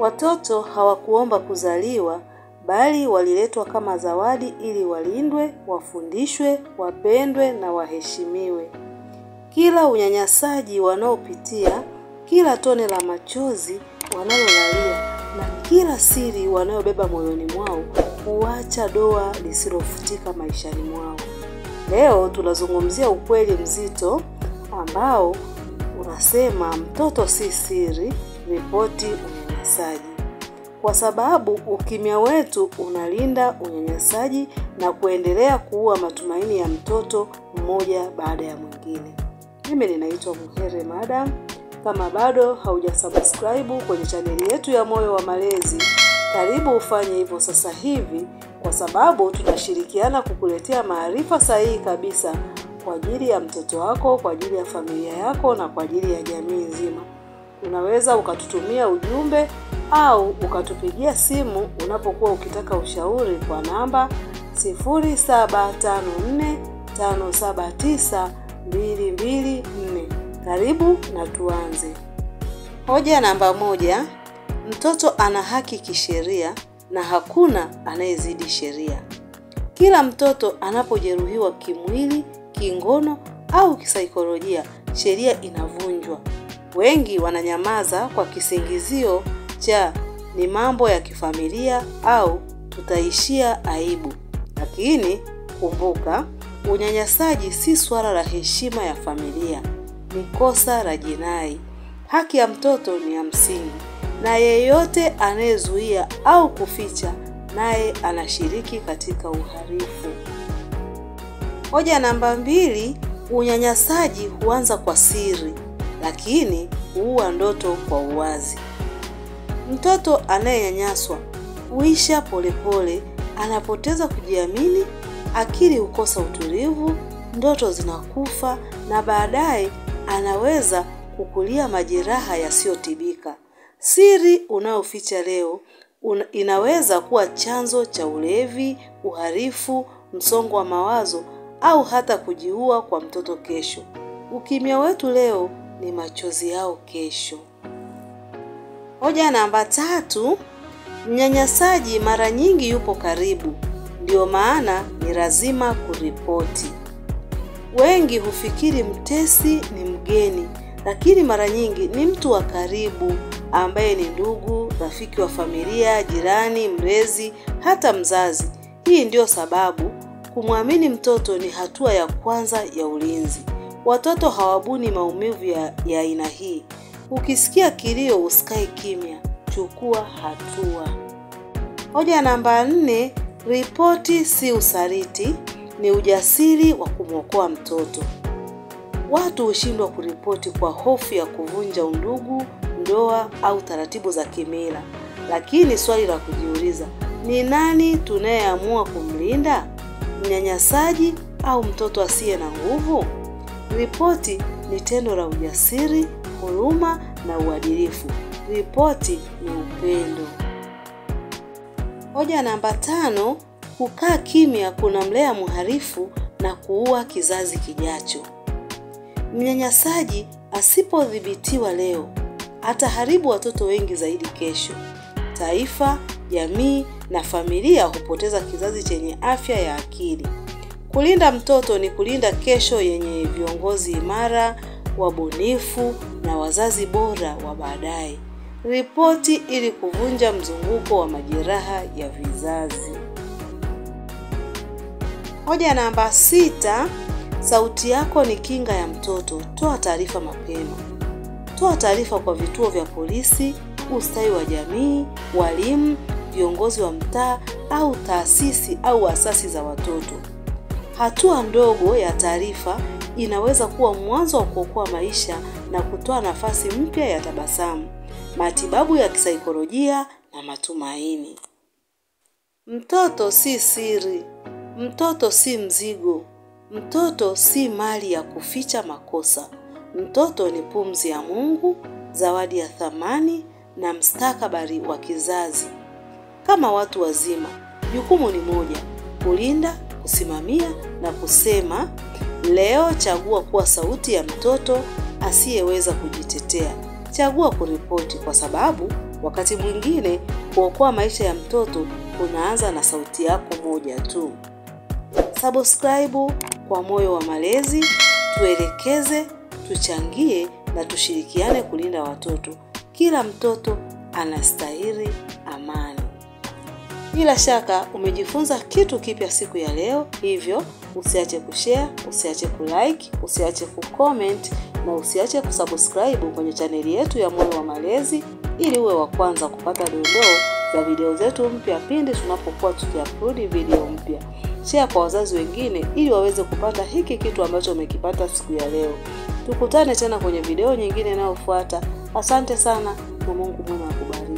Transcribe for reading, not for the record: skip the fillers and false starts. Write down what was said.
Watoto hawakuomba kuzaliwa, bali waliletwa kama zawadi ili walindwe, wafundishwe, wapendwe na waheshimiwe. Kila unyanyasaji wanaopitia, kila tone la machozi wanalolalia na kila siri wanayobeba moyoni mwao huacha doa lisilofutika maishani mwao. Leo tunazungumzia ukweli mzito ambao unasema mtoto si siri, ripoti unyanyasaji. Kwa sababu ukimya wetu unalinda unyanyasaji na kuendelea kuua matumaini ya mtoto mmoja baada ya mwingine. Mimi ninaitwa Muhere Madam. Kama bado haujasubscribe kwenye chaneli yetu ya Moyo wa Malezi, karibu ufanye hivyo sasa hivi, kwa sababu tunashirikiana kukuletea maarifa sahihi kabisa kwa ajili ya mtoto wako, kwa ajili ya familia yako na kwa ajili ya jamii nzima. Unaweza ukatutumia ujumbe au ukatupigia simu unapokuwa ukitaka ushauri kwa namba 0754579224. Karibu na tuanze. Hoja namba 1, mtoto ana haki kisheria na hakuna anayezidi sheria. Kila mtoto anapojeruhiwa kimwili, kingono au kisaikolojia, sheria inavunjwa. Wengi wananyamaza kwa kisingizio cha ni mambo ya kifamilia au tutaishia aibu. Lakini kumbuka, unyanyasaji si swala la heshima ya familia, ni kosa la jinai. Haki ya mtoto ni ya msingi, na yeyote anayezuia au kuficha naye anashiriki katika uhalifu. Hoja namba 2, unyanyasaji huanza kwa siri, lakini huua ndoto kwa uwazi. Mtoto anayenyanyaswa huisha polepole, anapoteza kujiamini, akili hukosa utulivu, ndoto zinakufa na baadaye anaweza kukulia majeraha yasiyotibika. Siri unayoficha leo inaweza kuwa chanzo cha ulevi, uhalifu, msongo wa mawazo au hata kujiua kwa mtoto kesho. Ukimya wetu leo ni machozi yao kesho. Hoja namba 3, mnyanyasaji mara nyingi yupo karibu, ndio maana ni lazima kuripoti. Wengi hufikiri mtesi ni mgeni, lakini mara nyingi ni mtu wa karibu ambaye ni ndugu, rafiki wa familia, jirani, mlezi, hata mzazi. Hii ndio sababu kumwamini mtoto ni hatua ya kwanza ya ulinzi. Watoto hawabuni maumivu ya aina hii. Ukisikia kilio usikae kimya, chukua hatua. Hoja namba 4, ripoti si usaliti, ni ujasiri wa kumwokoa mtoto. Watu hushindwa kuripoti kwa hofu ya kuvunja undugu, ndoa au taratibu za kimila. Lakini swali la kujiuliza, ni nani tunayeamua kumlinda? Mnyanyasaji au mtoto asiye na nguvu? Ripoti ni tendo la ujasiri, huruma na uadilifu. Ripoti ni upendo. Hoja namba 5, kukaa kimya kunamlea mhalifu na kuua kizazi kijacho. Mnyanyasaji asipodhibitiwa leo ataharibu watoto wengi zaidi kesho. Taifa, jamii na familia hupoteza kizazi chenye afya ya akili. Kulinda mtoto ni kulinda kesho yenye viongozi imara, wabunifu na wazazi bora wa baadaye. Ripoti ili kuvunja mzunguko wa majeraha ya vizazi. Hoja namba 6, sauti yako ni kinga ya mtoto. Toa taarifa mapema. Toa taarifa kwa vituo vya polisi, ustawi wa jamii, walimu, viongozi wa mtaa au taasisi au asasi za watoto. Hatua ndogo ya taarifa inaweza kuwa mwanzo wa kuokoa maisha na kutoa nafasi mpya ya tabasamu, matibabu ya kisaikolojia na matumaini. Mtoto si siri, mtoto si mzigo, mtoto si mali ya kuficha makosa. Mtoto ni pumzi ya Mungu, zawadi ya thamani na mustakabali wa kizazi. Kama watu wazima, jukumu ni moja: kulinda, kusimamia na kusema. Leo chagua kuwa sauti ya mtoto asiyeweza kujitetea. Chagua kuripoti, kwa sababu Wakati mwingine kuokoa maisha ya mtoto unaanza na sauti yako moja tu. Subscribe kwa Moyo wa Malezi, tuelekeze, tuchangie na tushirikiane kulinda watoto. Kila mtoto anastahili amani. Bila shaka umejifunza kitu kipya siku ya leo, hivyo usiache kushare, usiache kulike, usiache kucomment na usiache kusubscribe kwenye chaneli yetu ya Moyo wa Malezi ili uwe wa kwanza kupata dondoo za video zetu mpya pindi tunapokuwa tukiupload video mpya. Share kwa wazazi wengine ili waweze kupata hiki kitu ambacho umekipata siku ya leo. Tukutane tena kwenye video nyingine inayofuata. Asante sana na Mungu mwema akubariki.